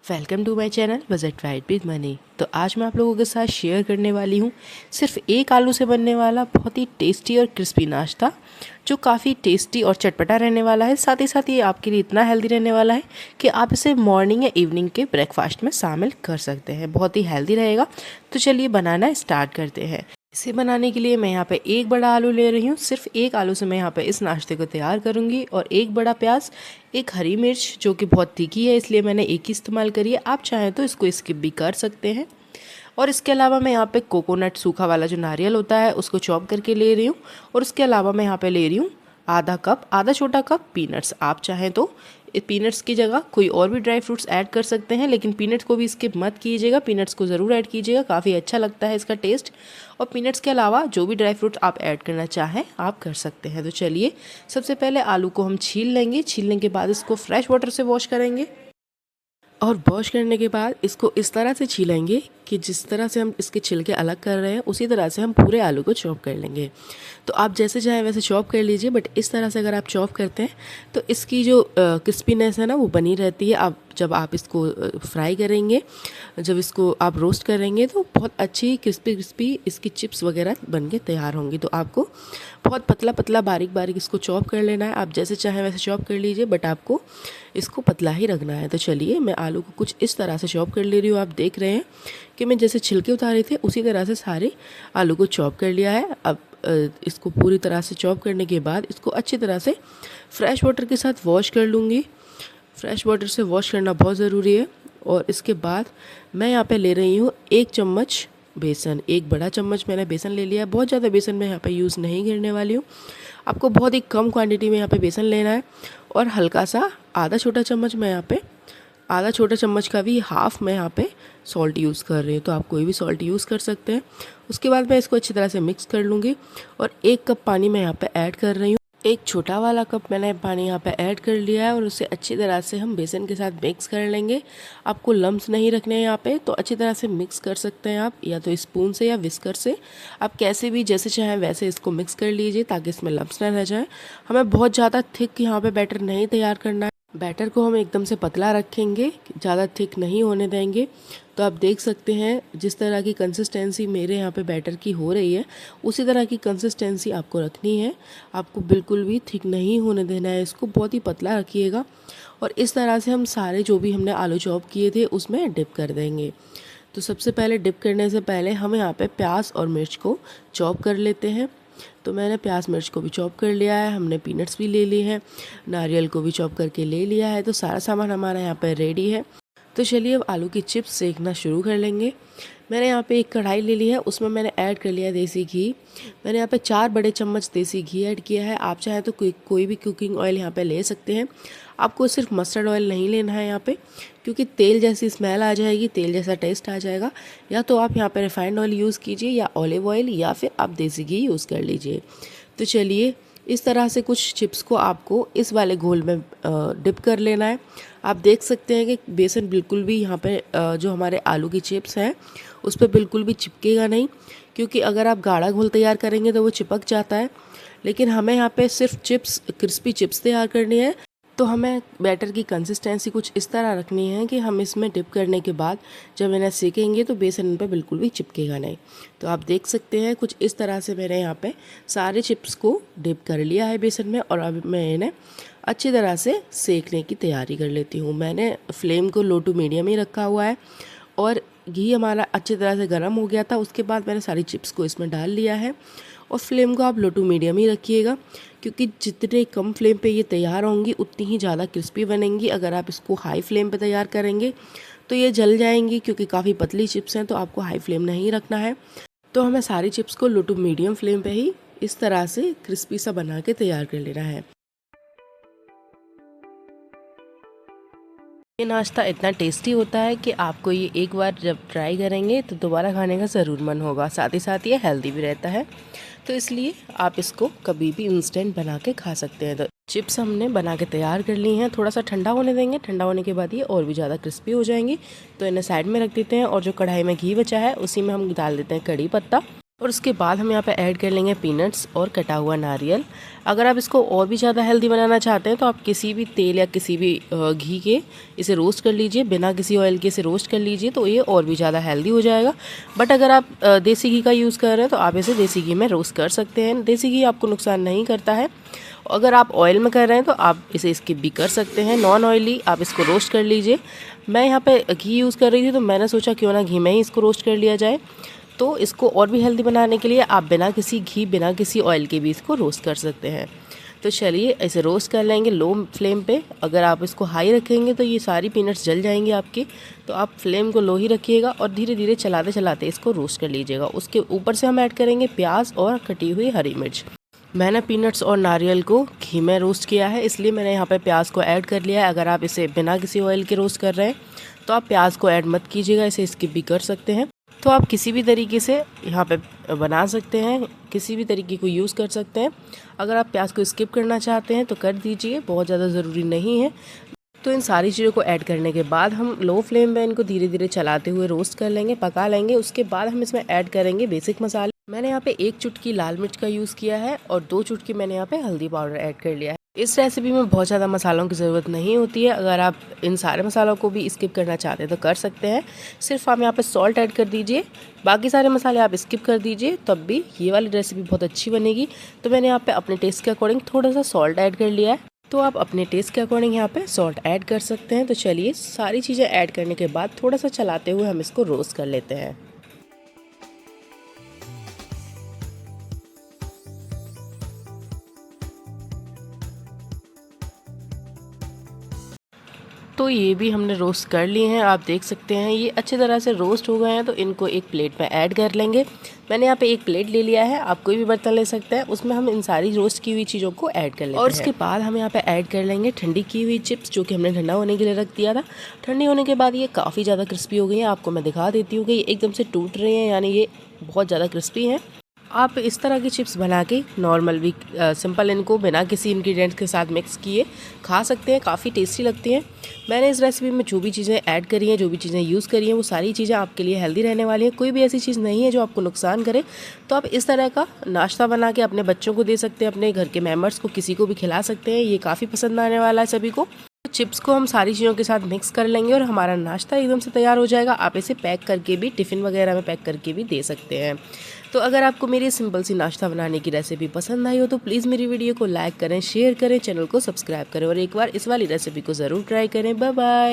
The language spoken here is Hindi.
Welcome to my channel budget right with money. तो आज मैं आप लोगों के साथ शेयर करने वाली हूँ सिर्फ एक आलू से बनने वाला बहुत ही टेस्टी और क्रिस्पी नाश्ता, जो काफ़ी टेस्टी और चटपटा रहने वाला है। साथ ही साथ ये आपके लिए इतना हेल्दी रहने वाला है कि आप इसे मॉर्निंग या इवनिंग के ब्रेकफास्ट में शामिल कर सकते हैं। बहुत ही हेल्दी रहेगा। तो चलिए बनाना स्टार्ट करते हैं। इसे बनाने के लिए मैं यहाँ पे एक बड़ा आलू ले रही हूँ। सिर्फ एक आलू से मैं यहाँ पे इस नाश्ते को तैयार करूँगी। और एक बड़ा प्याज, एक हरी मिर्च जो कि बहुत तीखी है इसलिए मैंने एक ही इस्तेमाल करी है। आप चाहें तो इसको स्किप भी कर सकते हैं। और इसके अलावा मैं यहाँ पे कोकोनट, सूखा वाला जो नारियल होता है, उसको चॉप करके ले रही हूँ। और उसके अलावा मैं यहाँ पे ले रही हूँ आधा छोटा कप पीनट्स। आप चाहें तो पीनट्स की जगह कोई और भी ड्राई फ्रूट्स ऐड कर सकते हैं, लेकिन पीनट्स को भी स्किप मत कीजिएगा, पीनट्स को ज़रूर ऐड कीजिएगा, काफ़ी अच्छा लगता है इसका टेस्ट। और पीनट्स के अलावा जो भी ड्राई फ्रूट्स आप ऐड करना चाहें आप कर सकते हैं। तो चलिए सबसे पहले आलू को हम छील लेंगे। छीलने के बाद इसको फ्रेश वाटर से वॉश करेंगे। और वॉश करने के बाद इसको इस तरह से छीलेंगे कि जिस तरह से हम इसके छिलके अलग कर रहे हैं उसी तरह से हम पूरे आलू को चॉप कर लेंगे। तो आप जैसे चाहें वैसे चॉप कर लीजिए, बट इस तरह से अगर आप चॉप करते हैं तो इसकी जो क्रिस्पीनेस है ना वो बनी रहती है। आप जब आप इसको फ्राई करेंगे, जब इसको आप रोस्ट करेंगे तो बहुत अच्छी क्रिस्पी इसकी चिप्स वगैरह बन के तैयार होंगी। तो आपको बहुत पतला पतला बारीक बारीक इसको चॉप कर लेना है। आप जैसे चाहें वैसे चॉप कर लीजिए, बट आपको इसको पतला ही रखना है। तो चलिए मैं आलू को कुछ इस तरह से चॉप कर ले रही हूँ। आप देख रहे हैं कि मैं जैसे छिलके उतारे थे उसी तरह से सारे आलू को चॉप कर लिया है। अब इसको पूरी तरह से चॉप करने के बाद इसको अच्छी तरह से फ्रेश वाटर के साथ वॉश कर लूँगी। फ्रेश वाटर से वॉश करना बहुत ज़रूरी है। और इसके बाद मैं यहाँ पे ले रही हूँ 1 चम्मच बेसन। एक बड़ा चम्मच मैंने बेसन ले लिया है। बहुत ज़्यादा बेसन मैं यहाँ पे यूज़ नहीं करने वाली हूँ। आपको बहुत ही कम क्वांटिटी में यहाँ पे बेसन लेना है। और हल्का सा आधा छोटा चम्मच मैं यहाँ पे, आधा छोटा चम्मच का भी हाफ मैं यहाँ पे सॉल्ट यूज़ कर रही हूँ। तो आप कोई भी सॉल्ट यूज़ कर सकते हैं। उसके बाद मैं इसको अच्छी तरह से मिक्स कर लूँगी। और 1 कप पानी मैं यहाँ पे ऐड कर रही हूँ। एक छोटा वाला कप मैंने पानी यहाँ पे ऐड कर लिया है। और उसे अच्छी तरह से हम बेसन के साथ मिक्स कर लेंगे। आपको लम्स नहीं रखने हैं यहाँ पे, तो अच्छी तरह से मिक्स कर सकते हैं आप, या तो स्पून से या विस्कर से। आप कैसे भी जैसे चाहें वैसे इसको मिक्स कर लीजिए ताकि इसमें लम्स ना रह जाए। हमें बहुत ज़्यादा थिक यहाँ पे बैटर नहीं तैयार करना है। बैटर को हम एकदम से पतला रखेंगे, ज़्यादा थिक नहीं होने देंगे। तो आप देख सकते हैं जिस तरह की कंसिस्टेंसी मेरे यहाँ पे बैटर की हो रही है उसी तरह की कंसिस्टेंसी आपको रखनी है। आपको बिल्कुल भी थिक नहीं होने देना है, इसको बहुत ही पतला रखिएगा। और इस तरह से हम सारे जो भी हमने आलू चॉप किए थे उसमें डिप कर देंगे। तो सबसे पहले डिप करने से पहले हम यहाँ पे प्याज और मिर्च को चॉप कर लेते हैं। तो मैंने प्याज मिर्च को भी चॉप कर लिया है। हमने पीनट्स भी ले लिए हैं, नारियल को भी चॉप करके ले लिया है। तो सारा सामान हमारा यहाँ पर रेडी है। तो चलिए अब आलू की चिप्स सेकना शुरू कर लेंगे। मैंने यहाँ पे एक कढ़ाई ले ली है, उसमें मैंने ऐड कर लिया है देसी घी। मैंने यहाँ पे 4 बड़े चम्मच देसी घी ऐड किया है। आप चाहें तो कोई भी कुकिंग ऑयल यहाँ पे ले सकते हैं। आपको सिर्फ मस्टर्ड ऑयल नहीं लेना है यहाँ पे, क्योंकि तेल जैसी स्मेल आ जाएगी, तेल जैसा टेस्ट आ जाएगा। या तो आप यहाँ पे रिफाइंड ऑयल यूज़ कीजिए, या ऑलिव ऑयल, या फिर आप देसी घी यूज़ कर लीजिए। तो चलिए इस तरह से कुछ चिप्स को आपको इस वाले घोल में डिप कर लेना है। आप देख सकते हैं कि बेसन बिल्कुल भी यहाँ पे जो हमारे आलू की चिप्स हैं उस पर बिल्कुल भी चिपकेगा नहीं, क्योंकि अगर आप गाढ़ा घोल तैयार करेंगे तो वो चिपक जाता है। लेकिन हमें यहाँ पे सिर्फ चिप्स, क्रिस्पी चिप्स तैयार करनी है। तो हमें बैटर की कंसिस्टेंसी कुछ इस तरह रखनी है कि हम इसमें डिप करने के बाद जब इन्हें सेकेंगे तो बेसन इन पर बिल्कुल भी चिपकेगा नहीं। तो आप देख सकते हैं कुछ इस तरह से मैंने यहाँ पे सारे चिप्स को डिप कर लिया है बेसन में। और अब मैं इन्हें अच्छी तरह से सेकने की तैयारी कर लेती हूँ। मैंने फ्लेम को लो टू मीडियम ही रखा हुआ है। और घी हमारा अच्छी तरह से गर्म हो गया था। उसके बाद मैंने सारी चिप्स को इसमें डाल लिया है। और फ्लेम को आप लो टू मीडियम ही रखिएगा, क्योंकि जितने कम फ्लेम पे ये तैयार होंगी उतनी ही ज़्यादा क्रिस्पी बनेंगी। अगर आप इसको हाई फ्लेम पे तैयार करेंगे तो ये जल जाएंगी, क्योंकि काफ़ी पतली चिप्स हैं। तो आपको हाई फ्लेम नहीं रखना है। तो हमें सारी चिप्स को लो टू मीडियम फ्लेम पे ही इस तरह से क्रिस्पी सा बना के तैयार कर लेना है। ये नाश्ता इतना टेस्टी होता है कि आपको ये एक बार जब ट्राई करेंगे तो दोबारा खाने का ज़रूर मन होगा। साथ ही साथ ये हेल्दी भी रहता है, तो इसलिए आप इसको कभी भी इंस्टेंट बना के खा सकते हैं। तो चिप्स हमने बना के तैयार कर ली हैं। थोड़ा सा ठंडा होने देंगे, ठंडा होने के बाद ये और भी ज़्यादा क्रिस्पी हो जाएंगी। तो इन्हें साइड में रख देते हैं। और जो कढ़ाई में घी बचा है उसी में हम डाल देते हैं कड़ी पत्ता। और उसके बाद हम यहाँ पे ऐड कर लेंगे पीनट्स और कटा हुआ नारियल। अगर आप इसको और भी ज़्यादा हेल्दी बनाना चाहते हैं तो आप किसी भी तेल या किसी भी घी के इसे रोस्ट कर लीजिए, बिना किसी ऑयल के इसे रोस्ट कर लीजिए, तो ये और भी ज़्यादा हेल्दी हो जाएगा। बट अगर आप देसी घी का यूज़ कर रहे हैं तो आप इसे देसी घी में रोस्ट कर सकते हैं। देसी घी आपको नुकसान नहीं करता है। अगर आप ऑयल में कर रहे हैं तो आप इसे स्किप भी कर सकते हैं। नॉन ऑयली आप इसको रोस्ट कर लीजिए। मैं यहाँ पे घी यूज़ कर रही थी तो मैंने सोचा क्यों ना घी में ही इसको रोस्ट कर लिया जाए। तो इसको और भी हेल्दी बनाने के लिए आप बिना किसी घी, बिना किसी ऑयल के भी इसको रोस्ट कर सकते हैं। तो चलिए इसे रोस्ट कर लेंगे लो फ्लेम पे। अगर आप इसको हाई रखेंगे तो ये सारी पीनट्स जल जाएंगे आपके, तो आप फ्लेम को लो ही रखिएगा और धीरे धीरे चलाते चलाते इसको रोस्ट कर लीजिएगा। उसके ऊपर से हम ऐड करेंगे प्याज और कटी हुई हरी मिर्च। मैंने पीनट्स और नारियल को घी में रोस्ट किया है, इसलिए मैंने यहाँ पे प्याज को ऐड कर लिया है। अगर आप इसे बिना किसी ऑयल के रोस्ट कर रहे हैं तो आप प्याज को ऐड मत कीजिएगा, इसे स्किप भी कर सकते हैं। तो आप किसी भी तरीके से यहाँ पे बना सकते हैं, किसी भी तरीके को यूज़ कर सकते हैं। अगर आप प्याज को स्किप करना चाहते हैं तो कर दीजिए, बहुत ज़्यादा ज़रूरी नहीं है। तो इन सारी चीज़ों को ऐड करने के बाद हम लो फ्लेम में इनको धीरे धीरे चलाते हुए रोस्ट कर लेंगे, पका लेंगे। उसके बाद हम इसमें ऐड करेंगे बेसिक मसाले। मैंने यहाँ पे 1 चुटकी लाल मिर्च का यूज़ किया है और 2 चुटकी मैंने यहाँ पे हल्दी पाउडर ऐड कर लिया है। इस रेसिपी में बहुत ज़्यादा मसालों की ज़रूरत नहीं होती है। अगर आप इन सारे मसालों को भी स्किप करना चाहते हैं तो कर सकते हैं। सिर्फ आप यहाँ पे सॉल्ट ऐड कर दीजिए, बाकी सारे मसाले आप स्किप कर दीजिए, तब भी ये वाली रेसिपी बहुत अच्छी बनेगी। तो मैंने यहाँ पे अपने टेस्ट के अकॉर्डिंग थोड़ा सा सॉल्ट ऐड कर लिया है, तो आप अपने टेस्ट के अकॉर्डिंग यहाँ पे सॉल्ट ऐड कर सकते हैं। तो चलिए सारी चीज़ें ऐड करने के बाद थोड़ा सा चलाते हुए हम इसको रोस्ट कर लेते हैं। तो ये भी हमने रोस्ट कर लिए हैं, आप देख सकते हैं ये अच्छी तरह से रोस्ट हो गए हैं। तो इनको एक प्लेट में ऐड कर लेंगे। मैंने यहाँ पे एक प्लेट ले लिया है, आप कोई भी बर्तन ले सकते हैं, उसमें हम इन सारी रोस्ट की हुई चीज़ों को ऐड कर लेते हैं। और उसके बाद हम यहाँ पे ऐड कर लेंगे ठंडी की हुई चिप्स, जो कि हमने ठंडा होने के लिए रख दिया था। ठंडी होने के बाद ये काफ़ी ज़्यादा क्रिस्पी हो गई है। आपको मैं दिखा देती हूँ कि ये एकदम से टूट रही हैं, यानी ये बहुत ज़्यादा क्रिस्पी हैं। आप इस तरह की चिप्स बना के नॉर्मल भी सिंपल इनको बिना किसी इंग्रेडिएंट्स के साथ मिक्स किए खा सकते हैं, काफ़ी टेस्टी लगती हैं। मैंने इस रेसिपी में जो भी चीज़ें ऐड करी हैं, जो भी चीज़ें यूज़ करी हैं, वो सारी चीज़ें आपके लिए हेल्दी रहने वाली हैं। कोई भी ऐसी चीज़ नहीं है जो आपको नुकसान करे। तो आप इस तरह का नाश्ता बना के अपने बच्चों को दे सकते हैं, अपने घर के मेम्बर्स को, किसी को भी खिला सकते हैं। ये काफ़ी पसंद आने वाला है सभी को। चिप्स को हम सारी चीज़ों के साथ मिक्स कर लेंगे और हमारा नाश्ता एकदम से तैयार हो जाएगा। आप इसे पैक करके भी, टिफ़िन वगैरह में पैक करके भी दे सकते हैं। तो अगर आपको मेरी सिंपल सी नाश्ता बनाने की रेसिपी पसंद आई हो तो प्लीज़ मेरी वीडियो को लाइक करें, शेयर करें, चैनल को सब्सक्राइब करें और एक बार इस वाली रेसिपी को ज़रूर ट्राई करें। Bye bye.